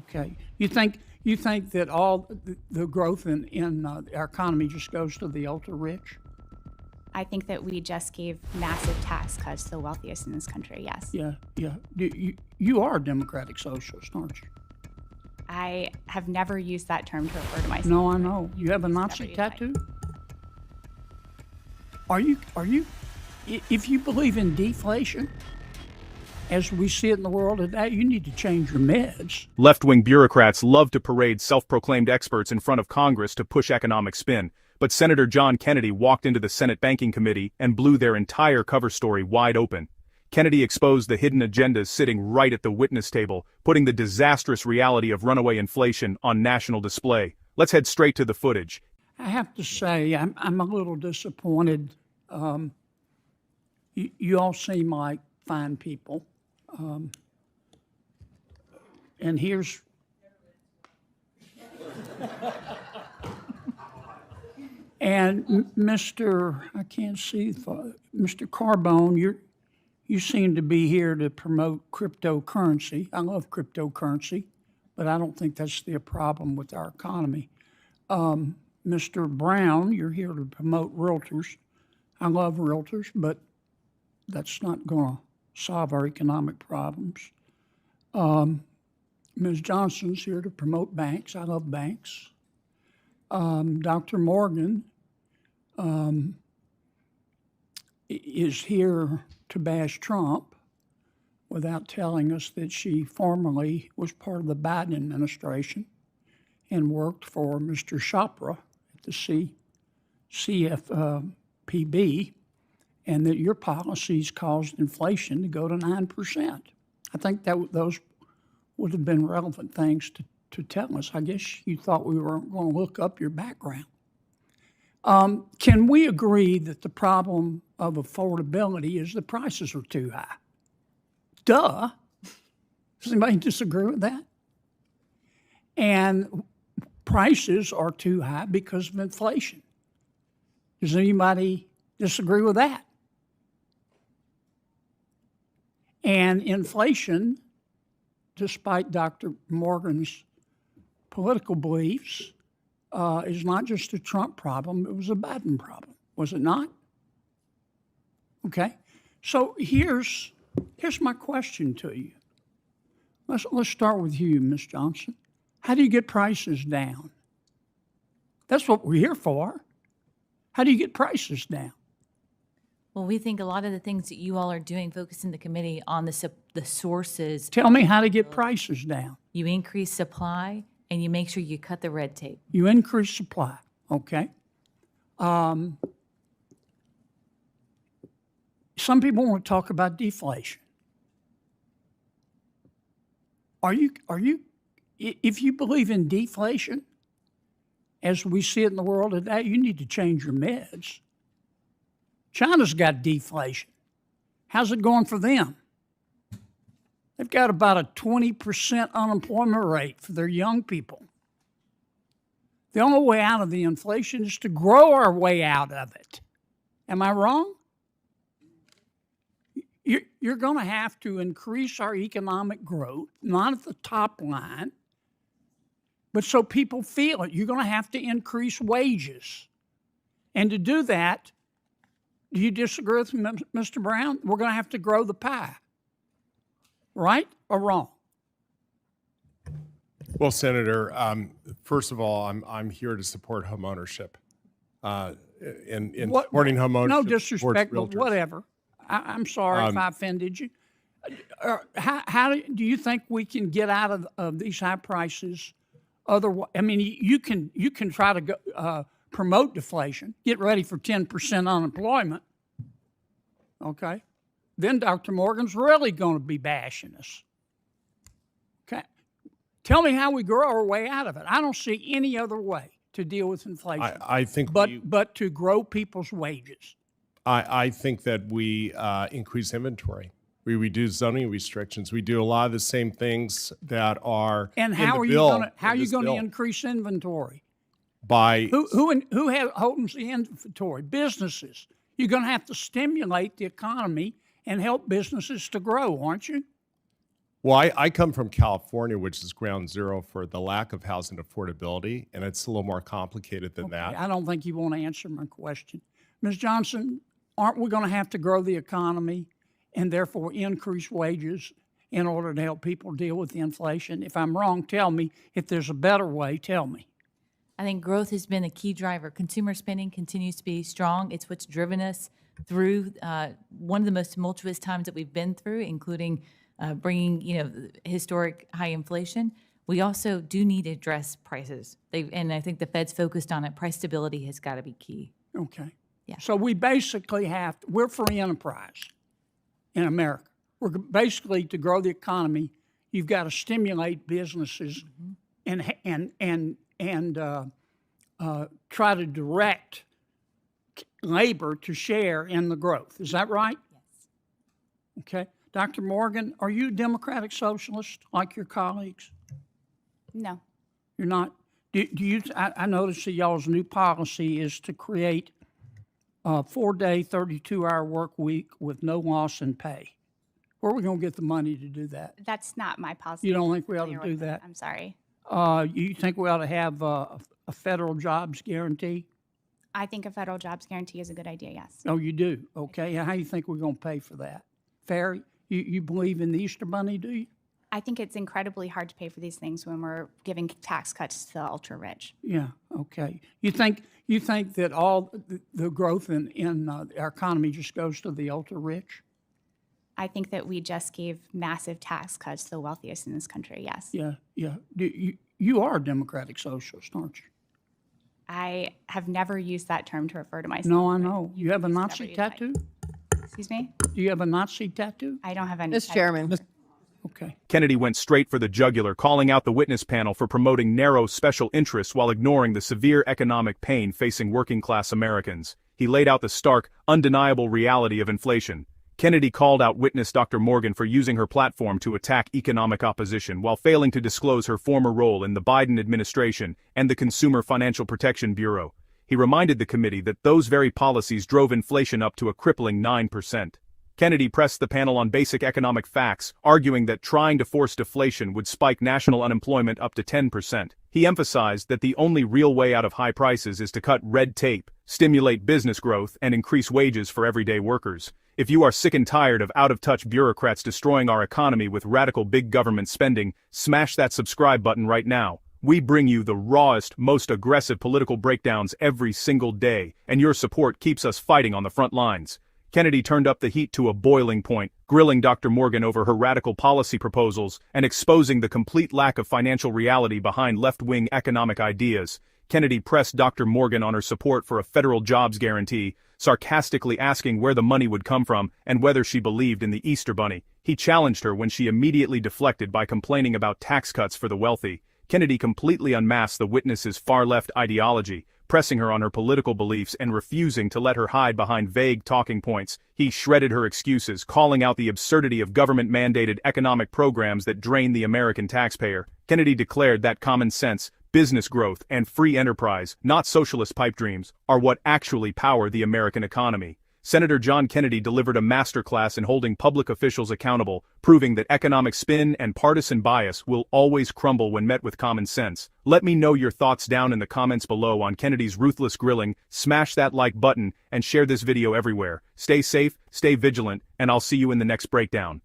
Okay. You think that all the growth in our economy just goes to the ultra rich? I think that we just gave massive tax cuts to the wealthiest in this country, yes. Yeah. You are a democratic socialist, aren't you? I have never used that term to refer to myself. No, I know. You have a Nazi Never used tattoo? Are you, if you believe in deflation, as we see it in the world today, you need to change your meds. Left-wing bureaucrats love to parade self-proclaimed experts in front of Congress to push economic spin, but Senator John Kennedy walked into the Senate Banking Committee and blew their entire cover story wide open. Kennedy exposed the hidden agendas sitting right at the witness table, putting the disastrous reality of runaway inflation on national display. Let's head straight to the footage. I have to say, I'm a little disappointed. You all seem like fine people. And here's... And Mr. I can't see, Mr. Carbone, you seem to be here to promote cryptocurrency. I love cryptocurrency, but I don't think that's the problem with our economy. Mr. Brown, you're here to promote realtors. I love realtors, but that's not going to solve our economic problems. Ms. Johnson's here to promote banks. I love banks. Dr. Morgan is here to bash Trump without telling us that she formerly was part of the Biden administration and worked for Mr. Chopra at the CFPB, and that your policies caused inflation to go to 9%. I think that those would have been relevant things to tell us. I guess you thought we were going to look up your background. Can we agree that the problem of affordability is the prices are too high? Duh. Does anybody disagree with that? And prices are too high because of inflation. Does anybody disagree with that? And inflation, despite Dr. Morgan's political beliefs, is not just a Trump problem, it was a Biden problem, was it not? Okay, so here's my question to you. Let's start with you, Ms. Johnson. How do you get prices down? That's what we're here for. How do you get prices down? Well, we think a lot of the things that you all are doing, focusing the committee on the sources. Tell me how to get prices down. You increase supply and you make sure you cut the red tape. You increase supply, okay. Some people want to talk about deflation. If you believe in deflation, as we see it in the world today, you need to change your meds. China's got deflation. How's it going for them? They've got about a 20% unemployment rate for their young people. The only way out of the inflation is to grow our way out of it. Am I wrong? You're going to have to increase our economic growth, not at the top line, but so people feel it. You're going to have to increase wages. And to do that, do you disagree with Mr. Brown? We're going to have to grow the pie. Right or wrong? Well, Senator, first of all, I'm here to support homeownership. In supporting homeownership. No disrespect, but whatever. I'm sorry if I offended you. How do you think we can get out of these high prices? Otherwise, I mean, you can try to go, promote deflation, get ready for 10% unemployment. Okay, then Dr. Morgan's really going to be bashing us. Okay, tell me how we grow our way out of it. I don't see any other way to deal with inflation. I think, but to grow people's wages. I think that we increase inventory. We reduce zoning restrictions. We do a lot of the same things that are and how in are the bill. How are you going to increase inventory? By who holds the inventory? Businesses. You're going to have to stimulate the economy and help businesses to grow, aren't you? Well, I come from California, which is ground zero for the lack of housing affordability, and it's a little more complicated than that. I don't think you want to answer my question. Ms. Johnson, aren't we going to have to grow the economy and therefore increase wages in order to help people deal with the inflation? If I'm wrong, tell me. If there's a better way, tell me. I think growth has been a key driver. Consumer spending continues to be strong. It's what's driven us through one of the most tumultuous times that we've been through, including bringing, historic high inflation. We also do need to address prices. And I think the Fed's focused on it. Price stability has got to be key. Okay. Yeah. So we basically we're free enterprise in America. We're basically, to grow the economy, you've got to stimulate businesses and try to direct labor to share in the growth. Is that right? Yes. Okay. Dr. Morgan, are you a Democratic Socialist like your colleagues? No. You're not? Do you? I noticed that y'all's new policy is to create a 4-day, 32-hour work week with no loss in pay. Where are we going to get the money to do that? That's not my policy. You don't think we ought to Familiar do with it. that? I'm sorry. You think we ought to have a federal jobs guarantee? I think a federal jobs guarantee is a good idea, yes. Oh, you do? Okay. How do you think we're going to pay for that? Fair? You believe in the Easter Bunny, do you? I think it's incredibly hard to pay for these things when we're giving tax cuts to the ultra rich. Yeah. Okay. You think that all the growth in our economy just goes to the ultra rich? I think that we just gave massive tax cuts to the wealthiest in this country, yes. Yeah. Yeah. You are a Democratic Socialist, aren't you? I have never used that term to refer to myself. No, I know. You have a Please Nazi never use that. tattoo? Excuse me? Do you have a Nazi tattoo? I don't have any. Mr. Chairman. Okay. Kennedy went straight for the jugular, calling out the witness panel for promoting narrow special interests while ignoring the severe economic pain facing working-class Americans. He laid out the stark, undeniable reality of inflation. Kennedy called out witness Dr. Morgan for using her platform to attack economic opposition while failing to disclose her former role in the Biden administration and the Consumer Financial Protection Bureau. He reminded the committee that those very policies drove inflation up to a crippling 9%. Kennedy pressed the panel on basic economic facts, arguing that trying to force deflation would spike national unemployment up to 10%. He emphasized that the only real way out of high prices is to cut red tape, stimulate business growth, and increase wages for everyday workers. If you are sick and tired of out-of-touch bureaucrats destroying our economy with radical big government spending, smash that subscribe button right now. We bring you the rawest, most aggressive political breakdowns every single day, and your support keeps us fighting on the front lines. Kennedy turned up the heat to a boiling point, grilling Dr. Morgan over her radical policy proposals and exposing the complete lack of financial reality behind left-wing economic ideas. Kennedy pressed Dr. Morgan on her support for a federal jobs guarantee, sarcastically asking where the money would come from and whether she believed in the Easter Bunny. He challenged her when she immediately deflected by complaining about tax cuts for the wealthy. Kennedy completely unmasked the witness's far-left ideology, pressing her on her political beliefs and refusing to let her hide behind vague talking points. He shredded her excuses, calling out the absurdity of government-mandated economic programs that drain the American taxpayer. Kennedy declared that common sense, business growth, and free enterprise, not socialist pipe dreams, are what actually power the American economy. Senator John Kennedy delivered a masterclass in holding public officials accountable, proving that economic spin and partisan bias will always crumble when met with common sense. Let me know your thoughts down in the comments below on Kennedy's ruthless grilling. Smash that like button and share this video everywhere. Stay safe, stay vigilant, and I'll see you in the next breakdown.